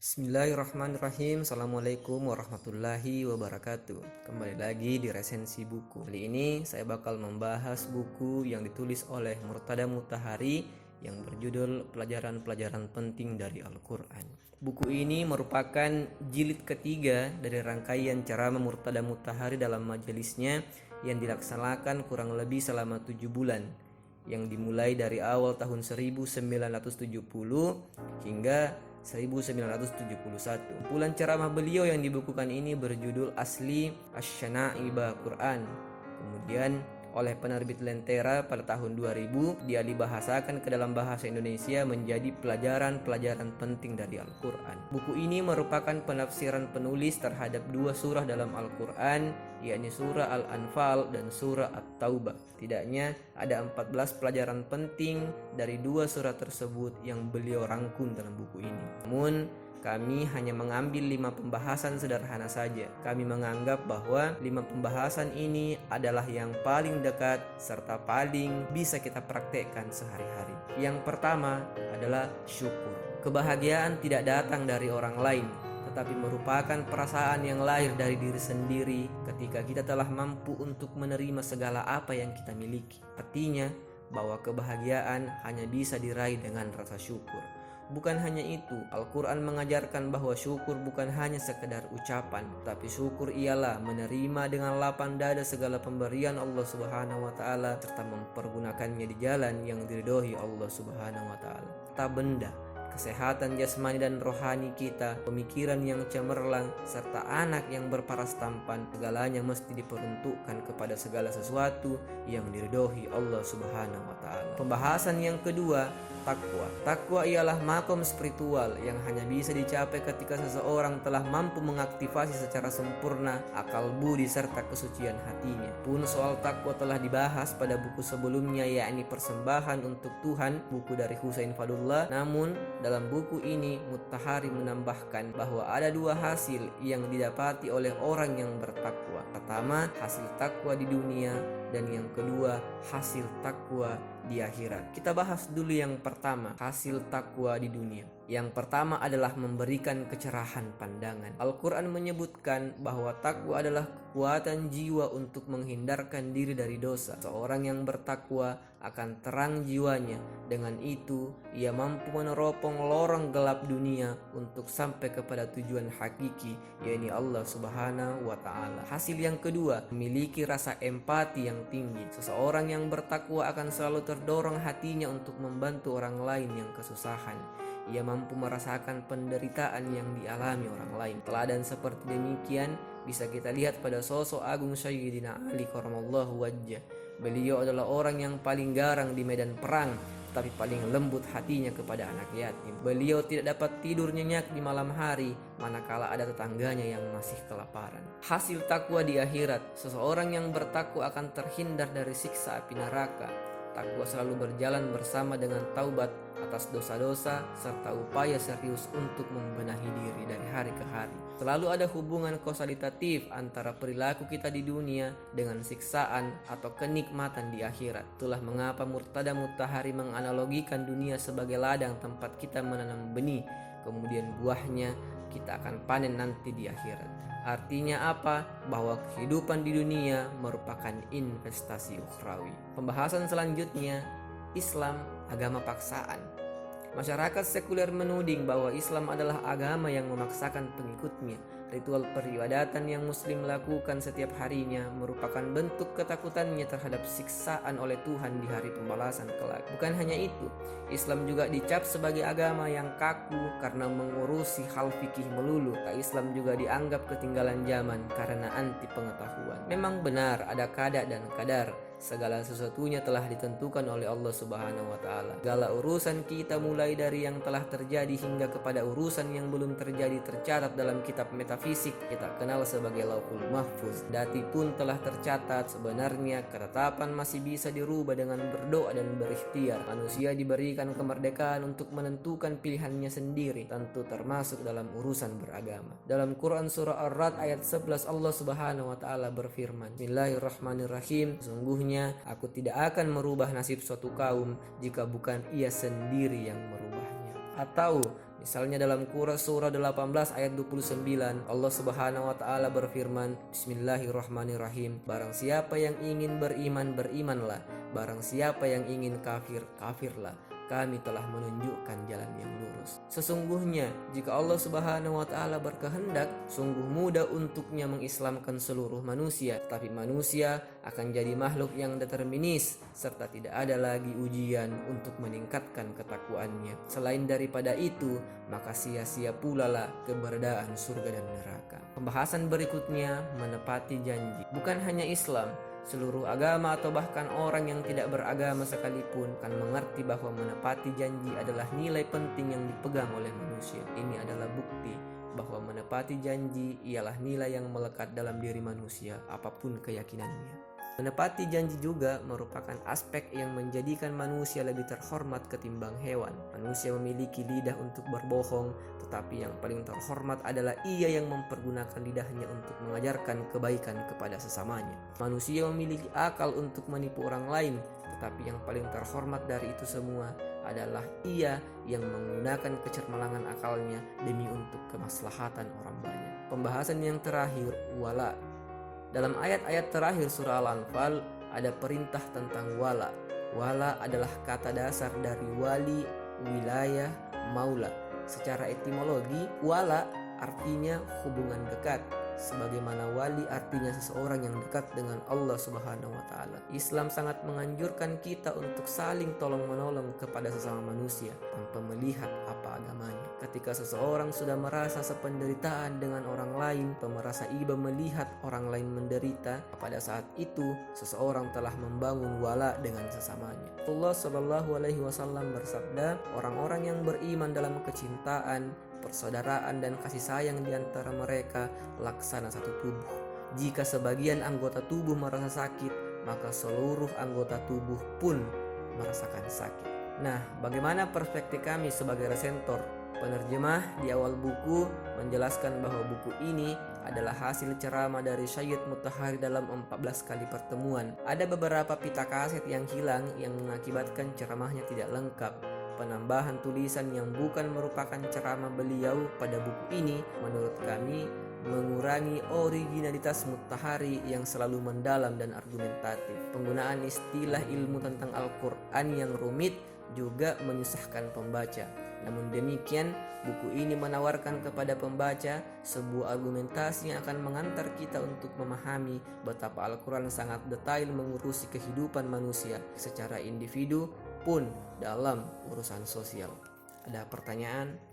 Bismillahirrahmanirrahim. Assalamualaikum warahmatullahi wabarakatuh. Kembali lagi di resensi buku. Kali ini saya bakal membahas buku yang ditulis oleh Murtada Mutahari yang berjudul Pelajaran-Pelajaran Penting dari Al-Quran. Buku ini merupakan jilid ketiga dari rangkaian ceramah Murtada Mutahari dalam majelisnya yang dilaksanakan kurang lebih selama 7 bulan, yang dimulai dari awal tahun 1970 hingga 1971. Kumpulan ceramah beliau yang dibukukan ini berjudul Asli Asy-Syana'iba Quran. Kemudian oleh penerbit Lentera pada tahun 2000 dia dibahasakan ke dalam bahasa Indonesia menjadi pelajaran-pelajaran penting dari Al-Quran. Buku ini merupakan penafsiran penulis terhadap dua surah dalam Al-Quran, yakni surah Al-Anfal dan surah At-Taubah. Setidaknya ada 14 pelajaran penting dari dua surah tersebut yang beliau rangkum dalam buku ini. Namun kami hanya mengambil 5 pembahasan sederhana saja. Kami menganggap bahwa 5 pembahasan ini adalah yang paling dekat serta paling bisa kita praktekkan sehari-hari. Yang pertama adalah syukur. Kebahagiaan tidak datang dari orang lain, tetapi merupakan perasaan yang lahir dari diri sendiri ketika kita telah mampu untuk menerima segala apa yang kita miliki. Artinya bahwa kebahagiaan hanya bisa diraih dengan rasa syukur. Bukan hanya itu, Al-Quran mengajarkan bahwa syukur bukan hanya sekedar ucapan, tapi syukur ialah menerima dengan lapang dada segala pemberian Allah Subhanahu wa Ta'ala serta mempergunakannya di jalan yang diridhoi Allah Subhanahu wa Ta'ala. Tak benda, kesehatan jasmani dan rohani kita, pemikiran yang cemerlang, serta anak yang berparas tampan, segalanya mesti diperuntukkan kepada segala sesuatu yang diridhoi Allah Subhanahu wa Ta'ala. Pembahasan yang kedua, takwa. Takwa ialah makom spiritual yang hanya bisa dicapai ketika seseorang telah mampu mengaktifasi secara sempurna akal budi serta kesucian hatinya. Pun soal takwa telah dibahas pada buku sebelumnya, yakni Persembahan untuk Tuhan, buku dari Husain Fadullah. Namun dalam buku ini Mutahari menambahkan bahwa ada dua hasil yang didapati oleh orang yang bertakwa. Pertama, hasil takwa di dunia, dan yang kedua, hasil takwa di akhirat. Kita bahas dulu yang pertama, hasil takwa di dunia. Yang pertama adalah memberikan kecerahan pandangan. Al-Quran menyebutkan bahwa takwa adalah kekuatan jiwa untuk menghindarkan diri dari dosa. Seorang yang bertakwa akan terang jiwanya. Dengan itu, ia mampu meneropong lorong gelap dunia untuk sampai kepada tujuan hakiki, yakni Allah Subhanahu wa Ta'ala. Hasil yang kedua, memiliki rasa empati yang tinggi. Seseorang yang bertakwa akan selalu terdorong hatinya untuk membantu orang lain yang kesusahan. Ia mampu merasakan penderitaan yang dialami orang lain. Teladan seperti demikian bisa kita lihat pada sosok agung Sayyidina Ali karramallahu wajhah. Beliau adalah orang yang paling garang di medan perang, tapi paling lembut hatinya kepada anak yatim. Beliau tidak dapat tidur nyenyak di malam hari manakala ada tetangganya yang masih kelaparan. Hasil takwa di akhirat, seseorang yang bertakwa akan terhindar dari siksa api neraka. Takwa selalu berjalan bersama dengan taubat atas dosa-dosa serta upaya serius untuk membenahi diri dari hari ke hari. Selalu ada hubungan kausalitatif antara perilaku kita di dunia dengan siksaan atau kenikmatan di akhirat. Itulah mengapa Murtada Mutahari menganalogikan dunia sebagai ladang tempat kita menanam benih, kemudian buahnya kita akan panen nanti di akhirat. Artinya apa? Bahwa kehidupan di dunia merupakan investasi ukhrawi. Pembahasan selanjutnya, Islam agama paksaan. Masyarakat sekuler menuding bahwa Islam adalah agama yang memaksakan pengikutnya. Ritual peribadatan yang Muslim lakukan setiap harinya merupakan bentuk ketakutannya terhadap siksaan oleh Tuhan di hari pembalasan kelak. Bukan hanya itu, Islam juga dicap sebagai agama yang kaku karena mengurusi hal fikih melulu. Islam juga dianggap ketinggalan zaman karena anti pengetahuan. Memang benar ada qada dan qadar. Segala sesuatunya telah ditentukan oleh Allah Subhanahu wa Ta'ala. Segala urusan kita mulai dari yang telah terjadi hingga kepada urusan yang belum terjadi tercatat dalam kitab metafisik kita kenal sebagai Lauhul Mahfuz. Dati pun telah tercatat. Sebenarnya ketetapan masih bisa dirubah dengan berdoa dan berikhtiar. Manusia diberikan kemerdekaan untuk menentukan pilihannya sendiri, tentu termasuk dalam urusan beragama. Dalam Quran surah Ar-Ra'd ayat 11 Allah Subhanahu wa Ta'ala berfirman, Bismillahirrahmanirrahim, sesungguhnya aku tidak akan merubah nasib suatu kaum jika bukan ia sendiri yang merubahnya. Atau misalnya dalam surah 18 ayat 29, Allah Subhanahu wa taala berfirman, Bismillahirrahmanirrahim. Barang siapa yang ingin beriman, berimanlah. Barang siapa yang ingin kafir, kafirlah. Kami telah menunjukkan jalan yang lurus. Sesungguhnya jika Allah Subhanahu wa taala berkehendak, sungguh mudah untuknya mengislamkan seluruh manusia, tetapi manusia akan jadi makhluk yang determinis serta tidak ada lagi ujian untuk meningkatkan ketakwaannya. Selain daripada itu, maka sia-sia pula lah keberadaan surga dan neraka. Pembahasan berikutnya menepati janji. Bukan hanya Islam, seluruh agama atau bahkan orang yang tidak beragama sekalipun akan mengerti bahwa menepati janji adalah nilai penting yang dipegang oleh manusia. Ini adalah bukti bahwa menepati janji ialah nilai yang melekat dalam diri manusia apapun keyakinannya. Menepati janji juga merupakan aspek yang menjadikan manusia lebih terhormat ketimbang hewan. Manusia memiliki lidah untuk berbohong, tetapi yang paling terhormat adalah ia yang mempergunakan lidahnya untuk mengajarkan kebaikan kepada sesamanya. Manusia memiliki akal untuk menipu orang lain, tetapi yang paling terhormat dari itu semua adalah ia yang menggunakan kecermelangan akalnya demi untuk kemaslahatan orang banyak. Pembahasan yang terakhir, wala. Dalam ayat-ayat terakhir surah Al-Anfal ada perintah tentang wala. Wala adalah kata dasar dari wali, wilayah, maula. Secara etimologi, wala artinya hubungan dekat, sebagaimana wali artinya seseorang yang dekat dengan Allah Subhanahu wa taala. Islam sangat menganjurkan kita untuk saling tolong-menolong kepada sesama manusia tanpa melihat apa agamanya. Ketika seseorang sudah merasa sependeritaan dengan orang lain atau merasa iba melihat orang lain menderita, pada saat itu seseorang telah membangun wala dengan sesamanya. Allah Shallallahu Alaihi Wasallam bersabda, orang-orang yang beriman dalam kecintaan, persaudaraan dan kasih sayang di antara mereka laksana satu tubuh. Jika sebagian anggota tubuh merasa sakit, maka seluruh anggota tubuh pun merasakan sakit. Nah, bagaimana perspektif kami sebagai resentor? Penerjemah di awal buku menjelaskan bahwa buku ini adalah hasil ceramah dari Syed Mutahari dalam 14 kali pertemuan. Ada beberapa pita kaset yang hilang yang mengakibatkan ceramahnya tidak lengkap. Penambahan tulisan yang bukan merupakan ceramah beliau pada buku ini menurut kami mengurangi originalitas Mutahari yang selalu mendalam dan argumentatif. Penggunaan istilah ilmu tentang Al-Quran yang rumit juga menyusahkan pembaca. Namun demikian, buku ini menawarkan kepada pembaca sebuah argumentasi yang akan mengantar kita untuk memahami betapa Al-Quran sangat detail mengurusi kehidupan manusia secara individu pun dalam urusan sosial. Ada pertanyaan?